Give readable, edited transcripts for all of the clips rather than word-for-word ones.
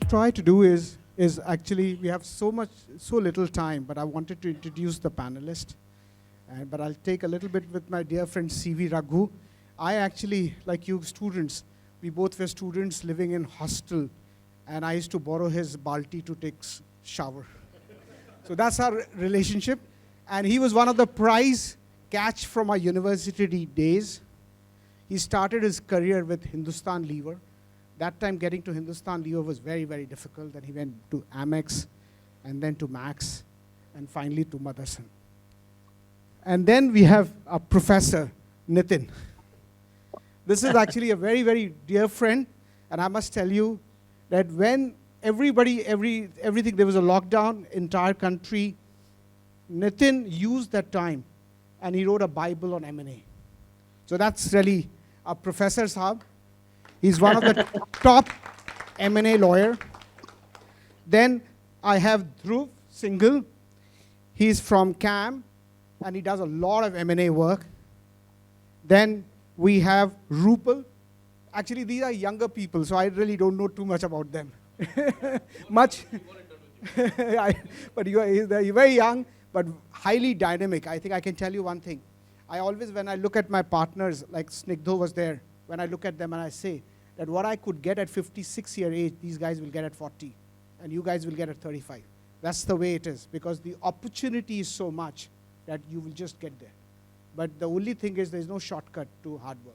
try to do is actually, we have so little time, but I wanted to introduce the panelist. But I'll take a little bit with my dear friend C.V. Raghu. I actually, like you students, we both were students living in hostel, and I used to borrow his balti to take shower. So that's our relationship. And he was one of the prize catch from our university days. He started his career with Hindustan Lever. That time getting to Hindustan Lever was very, very difficult. Then he went to Amex, and then to Max, and finally to Motherson. And then we have a professor, Nitin. This is actually a very, very dear friend. And I must tell you that when everything, there was a lockdown, entire country, Nitin used that time, and he wrote a Bible on M&A. So that's really a Professor Saab. He's one of the top M&A lawyer. Then I have Dhruv, Singhal. He's from CAM, and he does a lot of M&A work. Then we have Roopal. Actually, these are younger people, so I really don't know too much about them. Much. But you're very young, but highly dynamic. I think I can tell you one thing. I always, when I look at my partners, like Snigdho was there, when I look at them and I say that what I could get at 56-year age, these guys will get at 40, and you guys will get at 35. That's the way it is, because the opportunity is so much that you will just get there. But the only thing is there's no shortcut to hard work.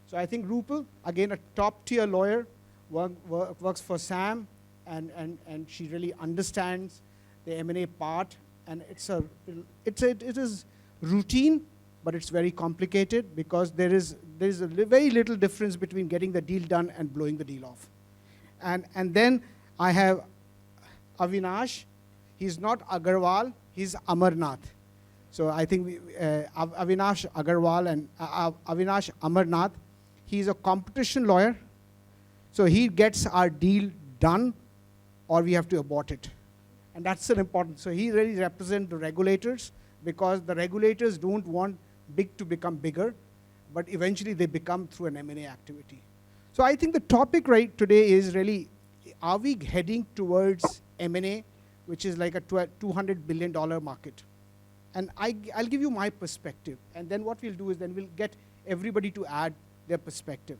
So I think Roopal, again, a top-tier lawyer, works for Sam, and she really understands the M&A part, and it is routine, but it's very complicated because there is a very little difference between getting the deal done and blowing the deal off. And then I have Avinash. He's not Agarwal, he's Amarnath. So I think Avinash Agarwal and Avinash Amarnath, he's a competition lawyer. So he gets our deal done, or we have to abort it. And that's an important, so he really represents the regulators, because the regulators don't want big to become bigger, but eventually they become through an M&A activity. So I think the topic right today is really, are we heading towards M&A, which is like a $200 billion market? And I'll give you my perspective, and then what we'll do is then we'll get everybody to add their perspective.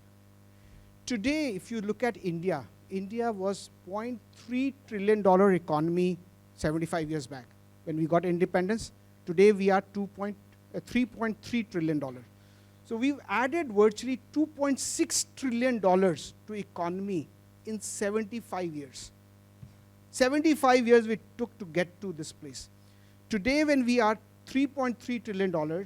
Today, if you look at India, India was $0.3 trillion economy 75 years back when we got independence. Today we are $3.3 trillion. So we've added virtually $2.6 trillion to economy in 75 years. 75 years we took to get to this place. Today when we are $3.3 trillion,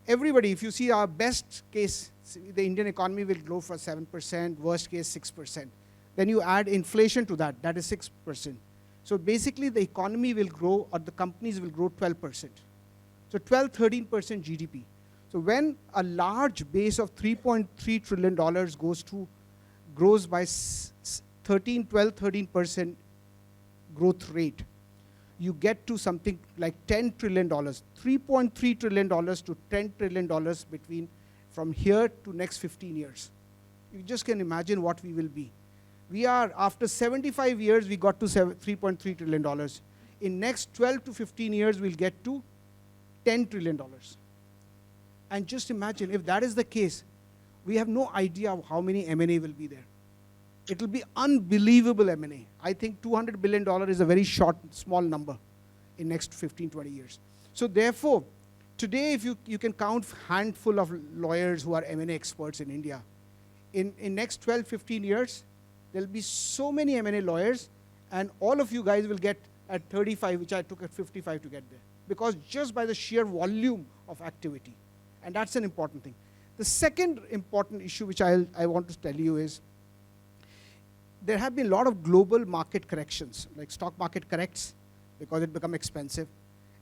everybody, if you see our best case, the Indian economy will grow for 7%, worst case 6%. Then you add inflation to that, that is 6%. So basically the economy will grow, or the companies will grow 12%. So 12, 13% GDP. So when a large base of $3.3 trillion grows by 13% growth rate, you get to something like $10 trillion, $3.3 trillion to $10 trillion from here to next 15 years. You just can imagine what we will be. We are, after 75 years, we got to $3.3 trillion. In next 12 to 15 years, we'll get to $10 trillion. And just imagine, if that is the case, we have no idea of how many M&A will be there. It will be unbelievable M&A. I think $200 billion is a very small number in next 15, 20 years. So therefore, today, if you can count a handful of lawyers who are M&A experts in India, in next 12, 15 years, there'll be so many M&A lawyers, and all of you guys will get at 35, which I took at 55 to get there, because just by the sheer volume of activity. And that's an important thing. The second important issue which I want to tell you is, there have been a lot of global market corrections, like stock market corrects because it becomes expensive.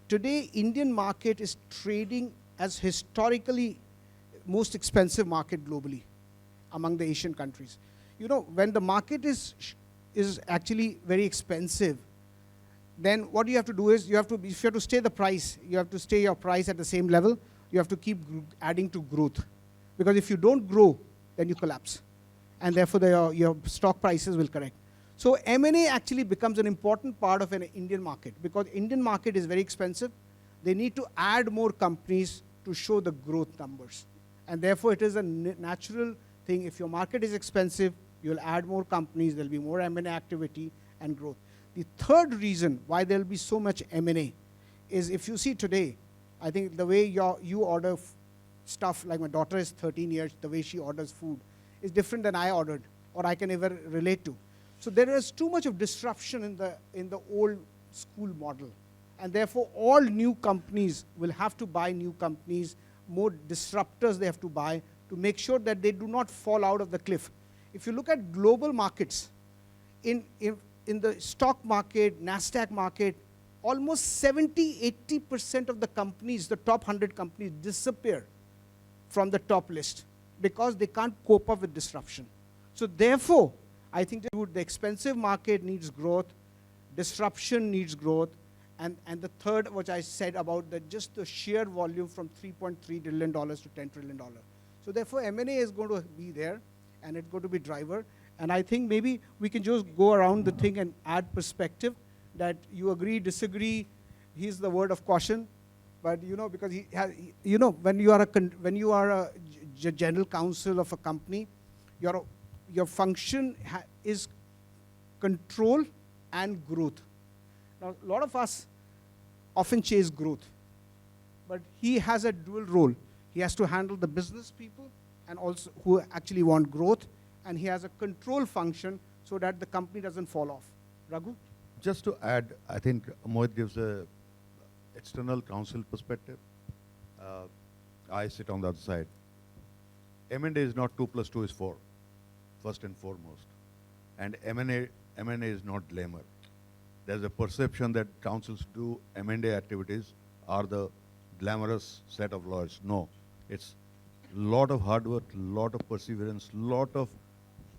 Today, Indian market is trading as historically most expensive market globally among the Asian countries. You know, when the market is actually very expensive, then what you have to do is, if you have to stay the price, you have to stay your price at the same level, you have to keep adding to growth. Because if you don't grow, then you collapse. And therefore, your stock prices will correct. So M&A actually becomes an important part of an Indian market because Indian market is very expensive. They need to add more companies to show the growth numbers. And therefore, it is a natural thing. If your market is expensive, you'll add more companies, there'll be more M&A activity and growth. The third reason why there'll be so much M&A is if you see today, I think the way you order stuff, like my daughter is 13 years, the way she orders food is different than I ordered or I can ever relate to. So there is too much of disruption in the old school model. And therefore, all new companies will have to buy new companies, more disruptors they have to buy to make sure that they do not fall out of the cliff. If you look at global markets, in the stock market, NASDAQ market, almost 70–80% of the companies, the top 100 companies, disappear from the top list because they can't cope up with disruption. So therefore, I think the expensive market needs growth, disruption needs growth, and the third, which I said about just the sheer volume from $3.3 trillion to $10 trillion. So therefore, M&A is going to be there, and it's going to be driver. And I think maybe we can just go around the thing and add perspective that you agree, disagree. He's the word of caution, but because he has, when you are a general counsel of a company, your function is control and growth. Now, a lot of us often chase growth, but he has a dual role. He has to handle the business people and also who actually want growth, and he has a control function so that the company doesn't fall off. Raghu? Just to add, I think Mohit gives a external counsel perspective. I sit on the other side. M&A is not 2 + 2 is 4, first and foremost. And M&A is not glamour. There's a perception that counsels do M&A activities are the glamorous set of lawyers. No, it's a lot of hard work, a lot of perseverance, a lot of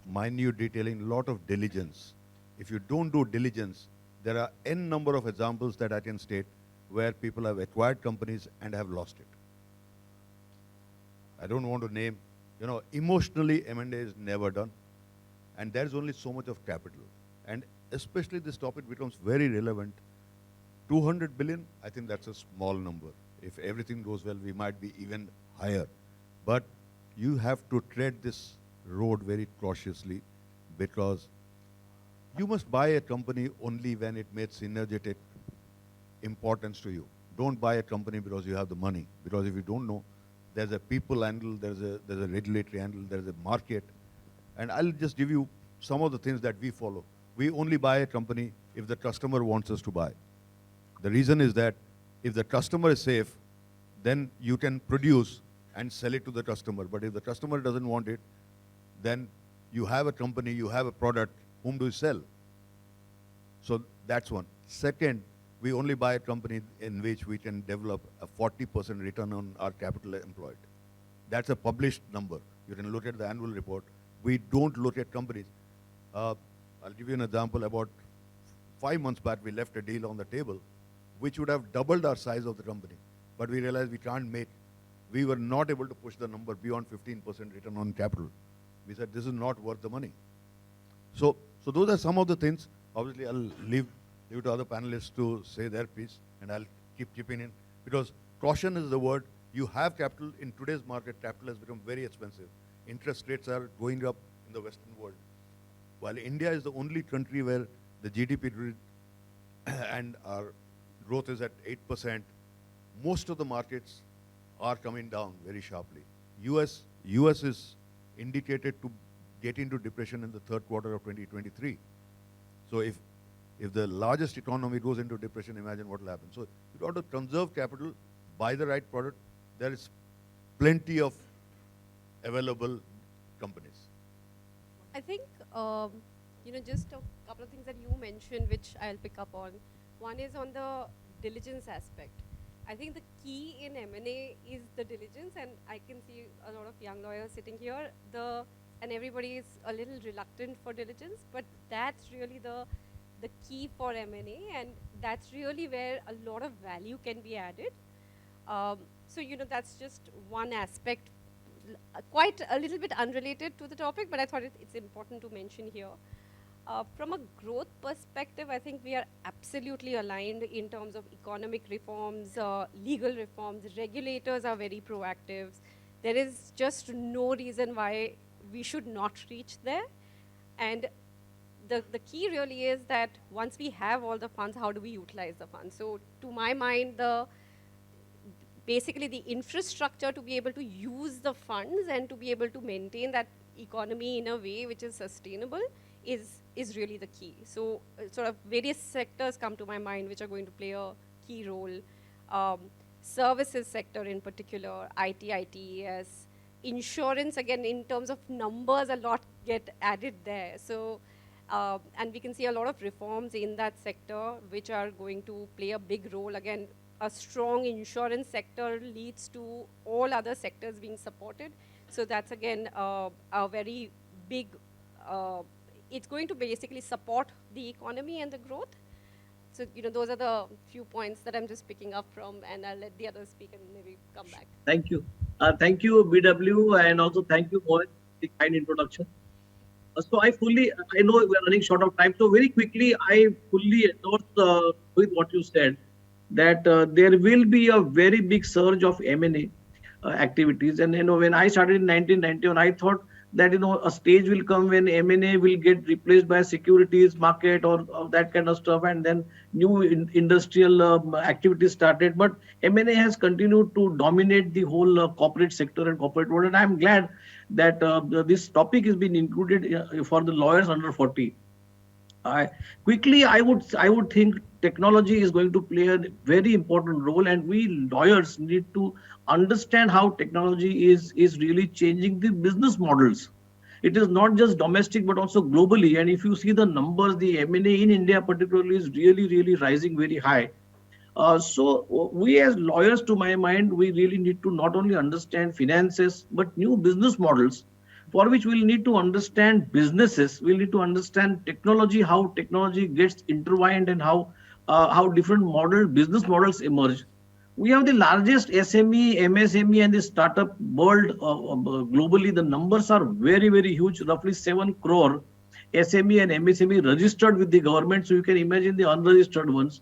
minute detailing, a lot of diligence. If you don't do diligence, there are n number of examples that I can state where people have acquired companies and have lost it. I don't want to name, emotionally M&A is never done. And there's only so much of capital. And especially this topic becomes very relevant. 200 billion, I think that's a small number. If everything goes well, we might be even higher. But you have to tread this road very cautiously because you must buy a company only when it makes synergetic importance to you. Don't buy a company because you have the money. Because if you don't know, there's a people angle, there's a regulatory angle, there's a market. And I'll just give you some of the things that we follow. We only buy a company if the customer wants us to buy. The reason is that if the customer is safe, then you can produce and sell it to the customer. But if the customer doesn't want it, then you have a company, you have a product, whom do you sell? So that's one. Second, we only buy a company in which we can develop a 40% return on our capital employed. That's a published number. You can look at the annual report. We don't look at companies. I'll give you an example. About 5 months back, we left a deal on the table, which would have doubled our size of the company. But we realized we were not able to push the number beyond 15% return on capital. We said, this is not worth the money. So those are some of the things. Obviously, I'll leave to other panelists to say their piece, and I'll keep chipping in. Because caution is the word. You have capital. In today's market, capital has become very expensive. Interest rates are going up in the Western world. While India is the only country where the GDP and our growth is at 8%, most of the markets are coming down very sharply. US is indicated to get into depression in the third quarter of 2023. So if the largest economy goes into depression, imagine what will happen. So you've got to conserve capital, buy the right product. There is plenty of available companies. I think, just a couple of things that you mentioned, which I'll pick up on. One is on the diligence aspect. I think the key in M&A is the diligence, and I can see a lot of young lawyers sitting here, and everybody is a little reluctant for diligence, but that's really the key for M&A, and that's really where a lot of value can be added. So, that's just one aspect, quite a little bit unrelated to the topic, but I thought it's important to mention here. From a growth perspective, I think we are absolutely aligned in terms of economic reforms, legal reforms. Regulators are very proactive. There is just no reason why we should not reach there. And the key really is that once we have all the funds, how do we utilize the funds? So to my mind, basically the infrastructure to be able to use the funds and to be able to maintain that economy in a way which is sustainable is really the key. So sort of various sectors come to my mind which are going to play a key role. Um, Services sector in particular, IT, ITES, insurance, again, in terms of numbers, a lot get added there. So, and we can see a lot of reforms in that sector which are going to play a big role. Again, a strong insurance sector leads to all other sectors being supported. So that's again a very big, it's going to basically support the economy and the growth. So, those are the few points that I'm just picking up from, and I'll let the others speak and maybe come back. Thank you. Thank you, BW, and also thank you, Mohit, for the kind introduction. So I know we're running short of time. So very quickly, I fully endorse with what you said, that there will be a very big surge of M&A activities. And, when I started in 1991, I thought that, a stage will come when M&A will get replaced by securities market or that kind of stuff. And then new industrial activities started. But M&A has continued to dominate the whole corporate sector and corporate world. And I'm glad that this topic has been included for the lawyers under 40. Quickly, I would think technology is going to play a very important role, and we lawyers need to understand how technology is really changing the business models. It is not just domestic but also globally. And if you see the numbers, the M&A in India particularly is really rising very high. So we as lawyers, to my mind, we really need to not only understand finances but new business models, for which we'll need to understand businesses. We'll need to understand technology, how technology gets intertwined, and how different business models emerge. We have the largest SME, MSME, and the startup world globally. The numbers are very huge, roughly 7 crore SME and MSME registered with the government. So you can imagine the unregistered ones.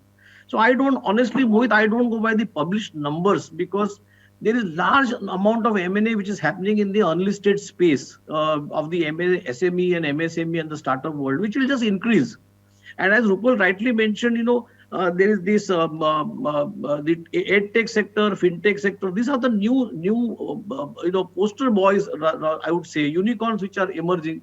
So honestly, Mohit, I don't go by the published numbers, because there is large amount of M&A which is happening in the unlisted space of the SME and MSME and the startup world, which will just increase. And as Roopal rightly mentioned, there is this the edtech sector, fintech sector. These are the new poster boys, I would say, unicorns which are emerging.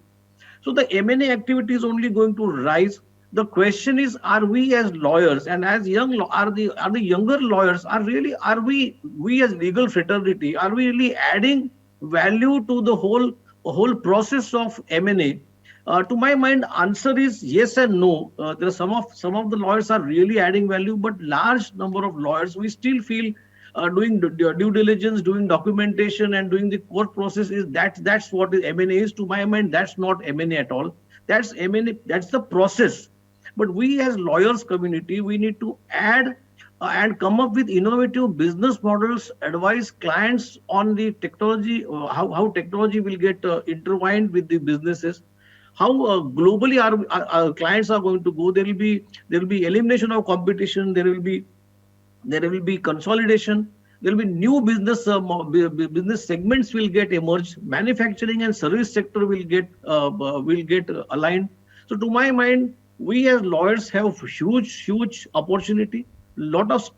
So the M&A activity is only going to rise. The question is, are we as lawyers and as are the younger lawyers, are we as legal fraternity, are we really adding value to the whole process of M&A? To my mind, answer is yes and no. There are some of the lawyers are really adding value, but large number of lawyers, we still feel doing due diligence, doing documentation, and doing the court process that's what M&A is. To my mind, that's not M&A at all. That's M&A. That's the process. But we as lawyers community, we need to add and come up with innovative business models, advise clients on the technology, how technology will get intertwined with the businesses, how globally our clients are going to go. There will be elimination of competition. There will be consolidation. There will be new business segments will get emerged. Manufacturing and service sector will get aligned. So to my mind, we as lawyers have huge opportunity, lot of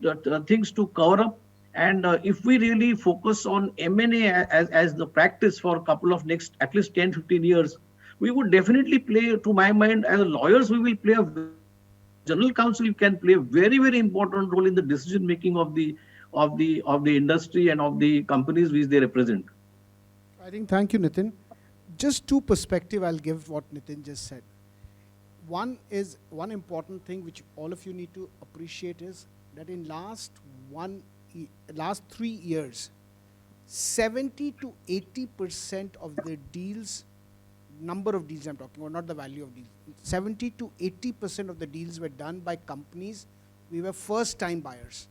things to cover up. And if we really focus on M&A as the practice for a couple of next at least 10-15 years, we would definitely play, to my mind, as lawyers, we will play general counsel can play a very important role in the decision making of the industry and of the companies which they represent. I think, thank you, Nitin. Just two perspectives I'll give what Nitin just said. One important thing which all of you need to appreciate is that in last 3 years, 70 to 80% of the deals, number of deals I'm talking about, not the value of deals, 70 to 80% of the deals were done by companies. We were first-time buyers.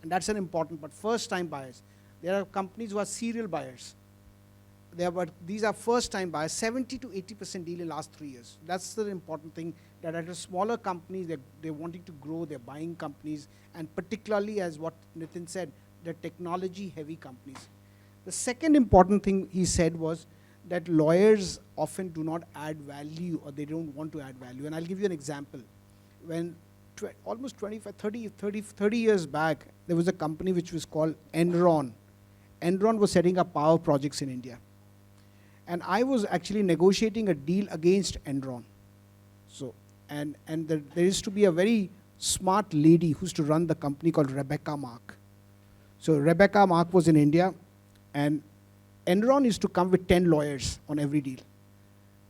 And that's an important part, first-time buyers. There are companies who are serial buyers. but these are first-time buyers, 70 to 80% deal in last 3 years. That's the important thing, that at a smaller companies, they're wanting to grow, they're buying companies, and particularly, as what Nitin said, the technology-heavy companies. The second important thing he said was that lawyers often do not add value, or they don't want to add value. And I'll give you an example. When almost 25, 30 years back, there was a company which was called Enron. Enron was setting up power projects in India. And I was actually negotiating a deal against Enron. So, there used to be a very smart lady who used to run the company called Rebecca Mark. So Rebecca Mark was in India, and Enron used to come with 10 lawyers on every deal.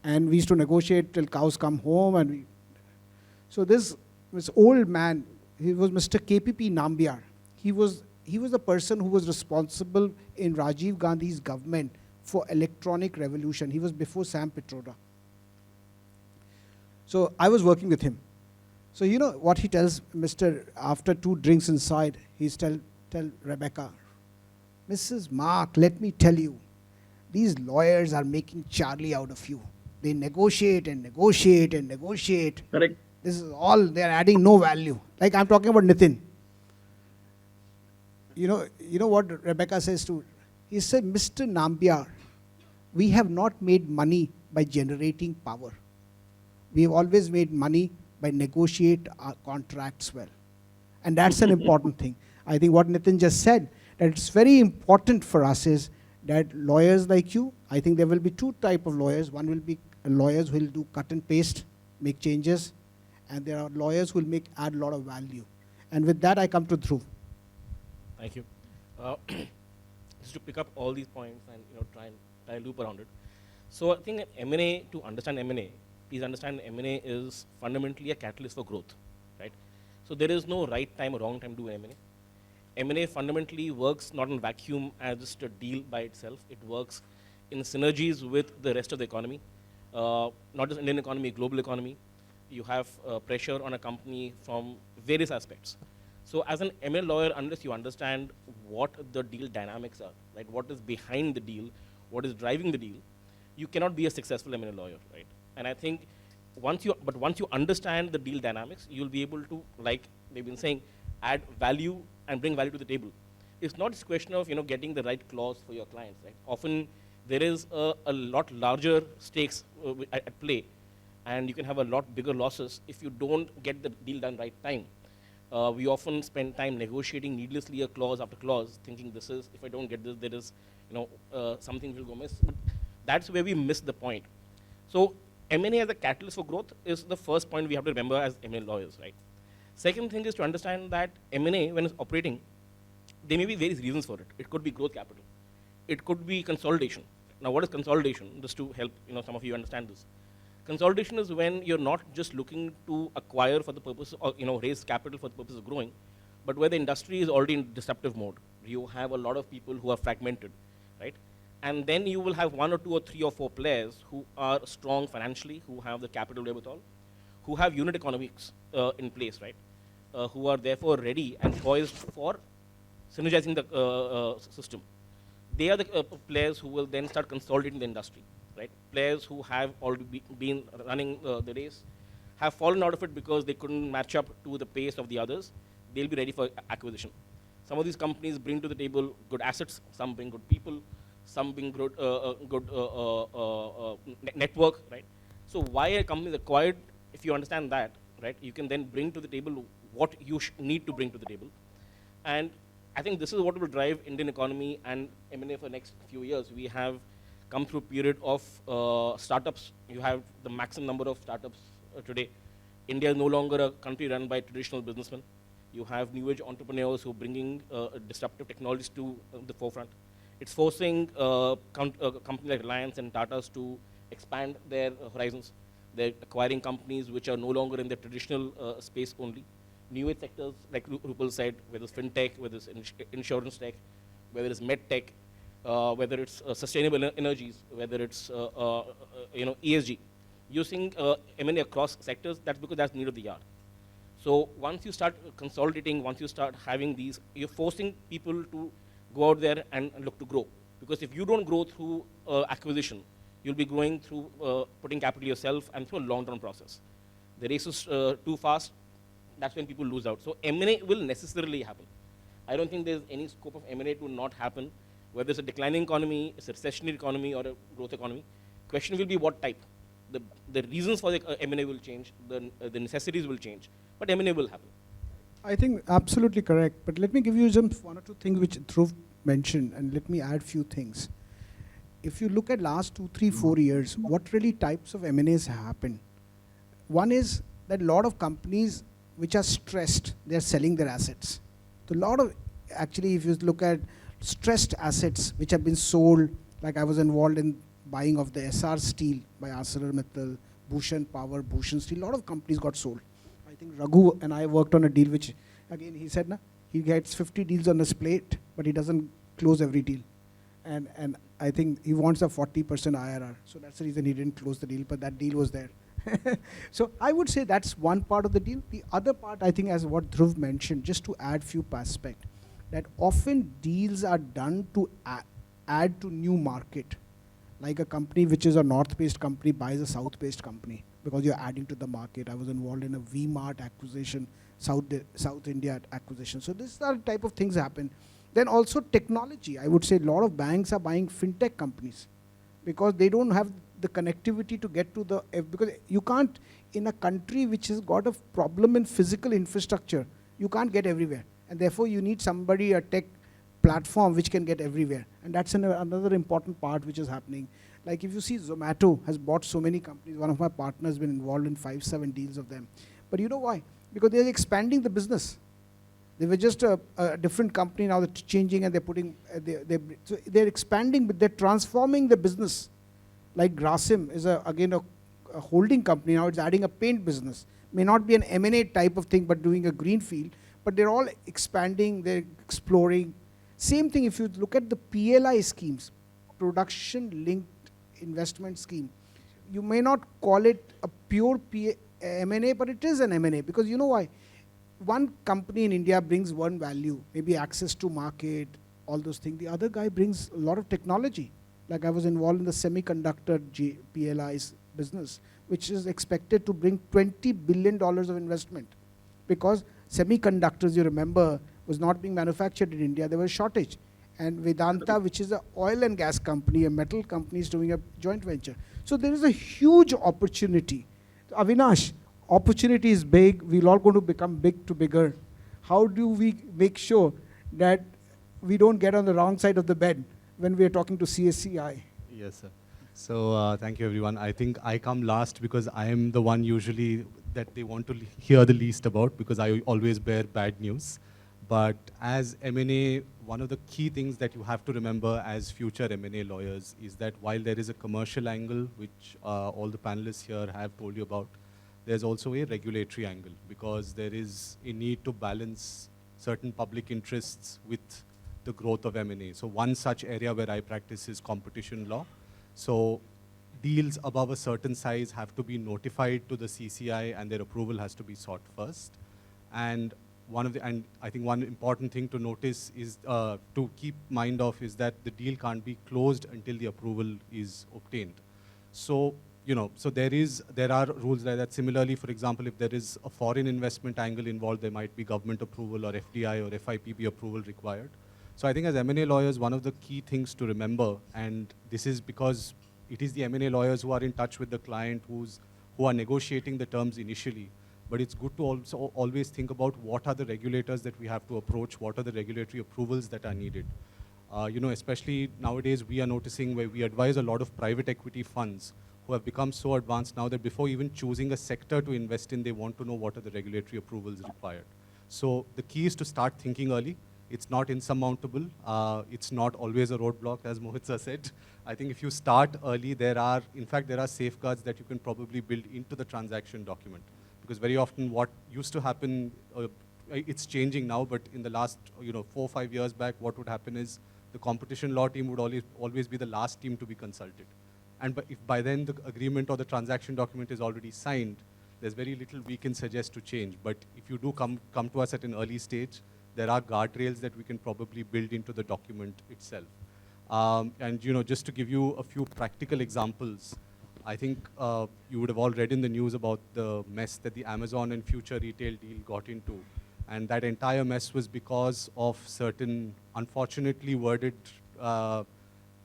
And we used to negotiate till cows come home. So this old man, he was Mr. KPP Nambiar. He was the person who was responsible in Rajiv Gandhi's government for electronic revolution. He was before Sam Pitroda. So I was working with him. So you know what he tells after 2 drinks inside, he's tell Rebecca, Mrs. Mark, let me tell you, these lawyers are making Charlie out of you. They negotiate and negotiate and negotiate. Correct. This is all, they're adding no value. Like I'm talking about Nitin. You know what Rebecca says to, he said, Mr. Nambiar, we have not made money by generating power. We have always made money by negotiate our contracts well. And that's an important thing. I think what Nitin just said, that it's very important for us is that lawyers like you, I think there will be 2 types of lawyers. One will be lawyers who will do cut and paste, make changes, and there are lawyers who will add a lot of value. And with that, I come to Dhruv. Thank you. Just to pick up all these points and try and tie a loop around it. So I think M&A, to understand M&A, please understand M&A is fundamentally a catalyst for growth, right? So there is no right time or wrong time to do M&A. M&A fundamentally works not in vacuum as just a deal by itself. It works in synergies with the rest of the economy, not just Indian economy, global economy. You have pressure on a company from various aspects. So as an M&A lawyer, unless you understand what the deal dynamics are, right, what is behind the deal, what is driving the deal, you cannot be a successful M&A lawyer, right? And I think once you understand the deal dynamics, you'll be able to, like they've been saying, add value and bring value to the table. It's not just a question of getting the right clause for your clients, right? Often there is a lot larger stakes at play, and you can have a lot bigger losses if you don't get the deal done right time. We often spend time negotiating needlessly a clause after clause, thinking if I don't get this, there is something will go miss. But that's where we miss the point. So M&A as a catalyst for growth is the first point we have to remember as M&A lawyers, right? Second thing is to understand that M&A, when it's operating, there may be various reasons for it. It could be growth capital. It could be consolidation. Now, what is consolidation? Just to help some of you understand this. Consolidation is when you're not just looking to acquire for the purpose of, raise capital for the purpose of growing, but where the industry is already in disruptive mode. You have a lot of people who are fragmented, right? And then you will have 1 or 2 or 3 or 4 players who are strong financially, who have the capital wherewithal, who have unit economics in place, right? Who are therefore ready and poised for synergizing the system. They are the players who will then start consolidating the industry, right? Players who have already been running the race, have fallen out of it because they couldn't match up to the pace of the others. They'll be ready for acquisition. Some of these companies bring to the table good assets, some bring good people, some bring good network, right? So why a company is acquired, if you understand that, right, you can then bring to the table what you need to bring to the table. And I think this is what will drive Indian economy and M&A for the next few years. We have come through a period of startups. You have the maximum number of startups today. India is no longer a country run by traditional businessmen. You have new age entrepreneurs who are bringing disruptive technologies to the forefront. It's forcing companies like Reliance and Tata's to expand their horizons. They're acquiring companies which are no longer in the traditional space only. New age sectors, like Roopal said, whether it's fintech, whether it's insurance tech, whether it's med tech, whether it's sustainable energies, whether it's ESG. Using M&A across sectors, that's because that's need of the hour. So once you start consolidating, once you start having these, you're forcing people to go out there and look to grow. Because if you don't grow through acquisition, you'll be growing through putting capital yourself and through a long-term process. The race is too fast, that's when people lose out. So M&A will necessarily happen. I don't think there's any scope of M&A to not happen, whether it's a declining economy, it's a recessionary economy, or a growth economy. Question will be what type. The reasons for the M&A will change, the necessities will change, but M&A will happen. I think absolutely correct. But let me give you just one or two things which Dhruv mentioned, and let me add few things. If you look at last 2, 3, 4 years, what really types of M&As have happened? One is that a lot of companies which are stressed, they're selling their assets. So a lot of, actually, if you look at stressed assets which have been sold, like I was involved in buying of the SR Steel by ArcelorMittal, Bhushan Power, Bhushan Steel, a lot of companies got sold. I think Raghu and I worked on a deal which, again, he said, he gets 50 deals on his plate, but he doesn't close every deal. And I think he wants a 40% IRR. So that's the reason he didn't close the deal, but that deal was there. So I would say that's one part of the deal. The other part, I think, as what Dhruv mentioned, just to add few aspects, that often deals are done to add to new market. Like a company which is a north-based company buys a south-based company because you're adding to the market. I was involved in a V-Mart acquisition, South India acquisition. So this are the type of things happen. Then also technology. I would say a lot of banks are buying fintech companies because they don't have the connectivity to get to the, because you can't, in a country which has got a problem in physical infrastructure, you can't get everywhere. And therefore you need somebody, a tech platform which can get everywhere. And that's another important part which is happening. Like if you see Zomato has bought so many companies, one of my partners has been involved in 5, 7 deals of them. But you know why? Because they're expanding the business. They were just a different company, now they're changing and they're putting, so they're expanding, but they're transforming the business. Like Grasim is again a holding company, now it's adding a paint business. May not be an M&A type of thing, but doing a greenfield, but they're all expanding, they're exploring. Same thing if you look at the PLI schemes, production linked investment scheme. You may not call it a pure M&A, but it is an M&A because you know why? One company in India brings one value, maybe access to market, all those things. The other guy brings a lot of technology. Like I was involved in the semiconductor PLI's business, which is expected to bring $20 billion of investment. Because semiconductors, you remember, was not being manufactured in India. There was a shortage. And Vedanta, which is an oil and gas company, a metal company, is doing a joint venture. So there is a huge opportunity. Avinash, opportunity is big. We're all going to become big to bigger. How do we make sure that we don't get on the wrong side of the bed when we are talking to CSCI? Yes, sir. So thank you, everyone. I think I come last because I am the one usually that they want to hear the least about because I always bear bad news. But as M&A, one of the key things that you have to remember as future M&A lawyers is that while there is a commercial angle, which all the panelists here have told you about, there's also a regulatory angle because there is a need to balance certain public interests with the growth of M&A. So one such area where I practice is competition law. So deals above a certain size have to be notified to the CCI and their approval has to be sought first. And I think one important thing to notice is to keep mind of is that the deal can't be closed until the approval is obtained. So, so there are rules like that. Similarly, for example, if there is a foreign investment angle involved, there might be government approval or FDI or FIPB approval required. So I think as M&A lawyers, one of the key things to remember, and this is because it is the M&A lawyers who are in touch with the client who are negotiating the terms initially, but it's good to also always think about what are the regulators that we have to approach, what are the regulatory approvals that are needed. Especially nowadays we are noticing where we advise a lot of private equity funds who have become so advanced now that before even choosing a sector to invest in, they want to know what are the regulatory approvals required. So the key is to start thinking early. It's not insurmountable. It's not always a roadblock, as Mohit sir said. I think if you start early, there are safeguards that you can probably build into the transaction document. Because very often what used to happen, it's changing now, but in the last 4 or 5 years back, what would happen is the competition law team would always be the last team to be consulted. And if by then the agreement or the transaction document is already signed, there's very little we can suggest to change. But if you do come to us at an early stage, there are guardrails that we can probably build into the document itself. And just to give you a few practical examples, I think you would have all read in the news about the mess that the Amazon and Future retail deal got into. And that entire mess was because of certain unfortunately worded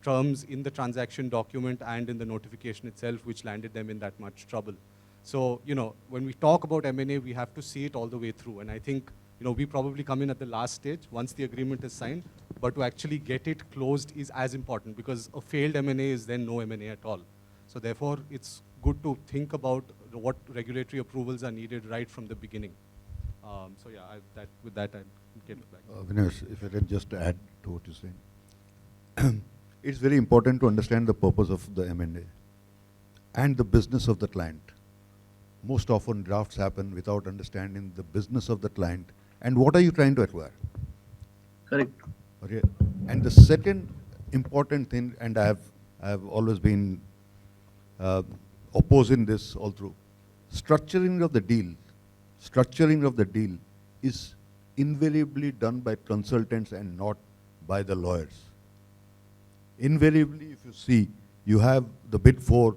terms in the transaction document and in the notification itself, which landed them in that much trouble. So, when we talk about M&A, we have to see it all the way through. And I think, we probably come in at the last stage once the agreement is signed, but to actually get it closed is as important, because a failed M&A is then no M&A at all. So therefore, it's good to think about what regulatory approvals are needed right from the beginning. So yeah, with that, I'll get back. Avinash, if I can just add to what you're saying. It's very important to understand the purpose of the M&A and the business of the client. Most often drafts happen without understanding the business of the client and what are you trying to acquire. Correct. Okay. And the second important thing, and I have always been opposing this all through, structuring of the deal is invariably done by consultants and not by the lawyers. Invariably, if you see, you have the big four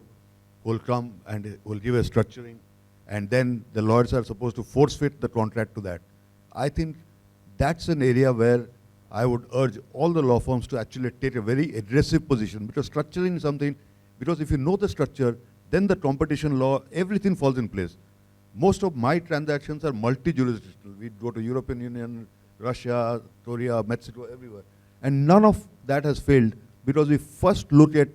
who will come and will give a structuring, and then the lawyers are supposed to force fit the contract to that. I think that's an area where I would urge all the law firms to actually take a very aggressive position, because structuring is something, because if you know the structure, then the competition law, everything falls in place. Most of my transactions are multi-jurisdictional. We go to European Union, Russia, Korea, Mexico, everywhere. And none of that has failed because we first look at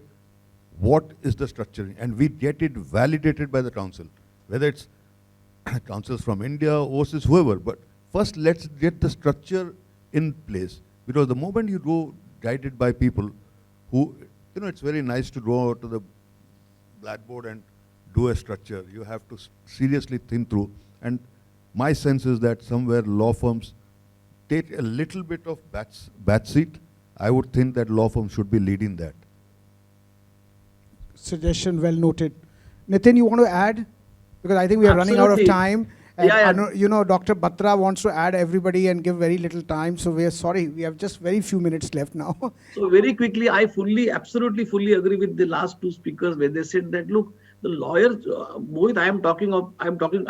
what is the structuring and we get it validated by the council, whether it's councils from India, overseas, whoever. But first, let's get the structure in place, because the moment you go guided by people who, it's very nice to go to the blackboard and do a structure. You have to seriously think through. And my sense is that somewhere law firms take a little bit of back seat. I would think that law firms should be leading that. Suggestion well noted. Nitin, you want to add? Because I think we are running out of Absolutely. time. And Yeah, yeah. I know, Dr. Batra wants to add everybody and give very little time. So we are sorry. We have just very few minutes left now. So very quickly, I absolutely fully agree with the last two speakers when they said that, look, the lawyers, Mohit, I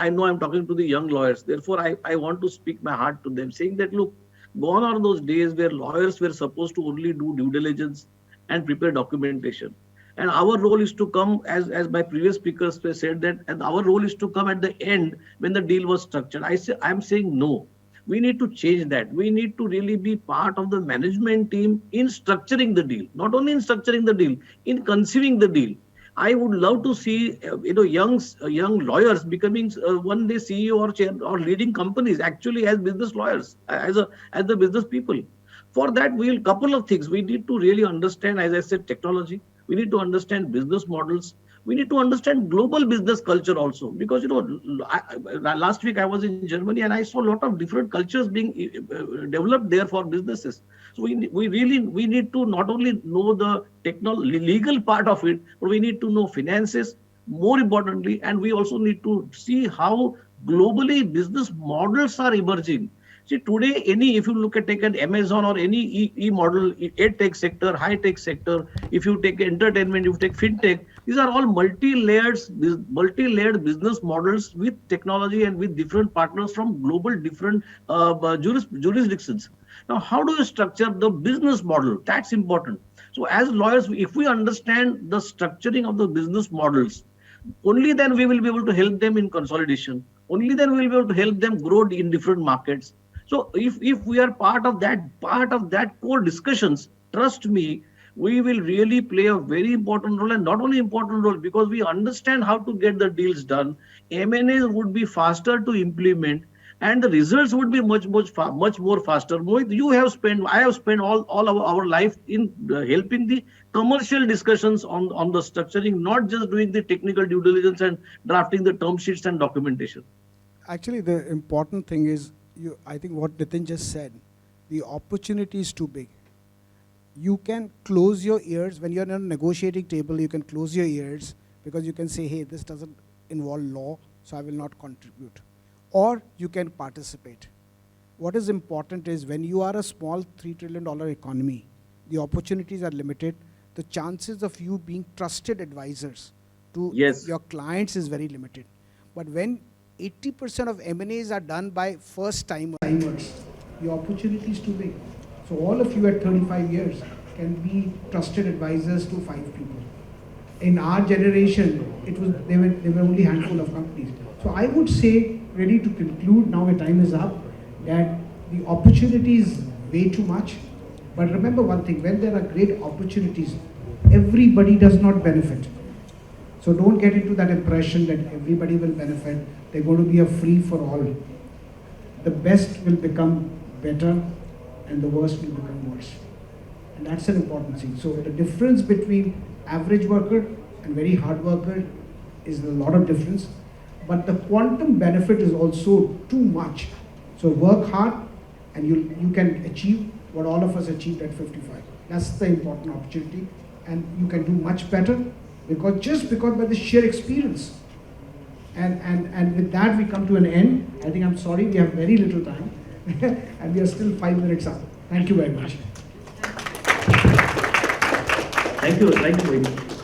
know I'm talking to the young lawyers. Therefore, I want to speak my heart to them, saying that, look, gone are those days where lawyers were supposed to only do due diligence and prepare documentation. And our role is to come, as my previous speakers said that, and our role is to come at the end when the deal was structured. I'm saying no. We need to change that. We need to really be part of the management team in structuring the deal. Not only in structuring the deal, in conceiving the deal. I would love to see young lawyers becoming one day CEO or chair or leading companies actually as business lawyers, as the business people. For that, we'll couple of things. We need to really understand, as I said, technology. We need to understand business models. We need to understand global business culture also, because last week I was in Germany and I saw a lot of different cultures being developed there for businesses. So we need to not only know the legal part of it, but we need to know finances more importantly, and we also need to see how globally business models are emerging. See, today, if you take an Amazon or any e-model, tech sector, high-tech sector, if you take entertainment, you take fintech, these are all multi-layered business models with technology and with different partners from global different jurisdictions. Now, how do you structure the business model? That's important. So as lawyers, if we understand the structuring of the business models, only then we will be able to help them in consolidation. Only then we will be able to help them grow in different markets. So if we are part of that core discussions, trust me, we will really play a very important role, and not only important role, because we understand how to get the deals done. M&As would be faster to implement, and the results would be much more faster. Mohit, I have spent all our life in helping the commercial discussions on the structuring, not just doing the technical due diligence and drafting the term sheets and documentation. Actually, the important thing is, I think what Nitin just said, the opportunity is too big. You can close your ears when you're on a negotiating table. You can close your ears because you can say, hey, this doesn't involve law, so I will not contribute. Or you can participate. What is important is, when you are a small $3 trillion economy, the opportunities are limited, the chances of you being trusted advisors to Yes. your clients is very limited. But when 80% of M&As are done by first timers, the opportunity is too big. So all of you at 35 years can be trusted advisors to 5 people. In our generation, there were only a handful of companies. So I would say, ready to conclude, now my time is up, that the opportunity is way too much. But remember one thing, when there are great opportunities, everybody does not benefit. So don't get into that impression that everybody will benefit. They're going to be a free for all. The best will become better and the worst will become worse. And that's an important thing. So the difference between average worker and very hard worker is a lot of difference. But the quantum benefit is also too much. So work hard and you can achieve what all of us achieved at 55. That's the important opportunity. And you can do much better because by the sheer experience. And with that we come to an end. I think I'm sorry we have very little time and we are still 5 minutes up. Thank you very much. Thank you. Thank you.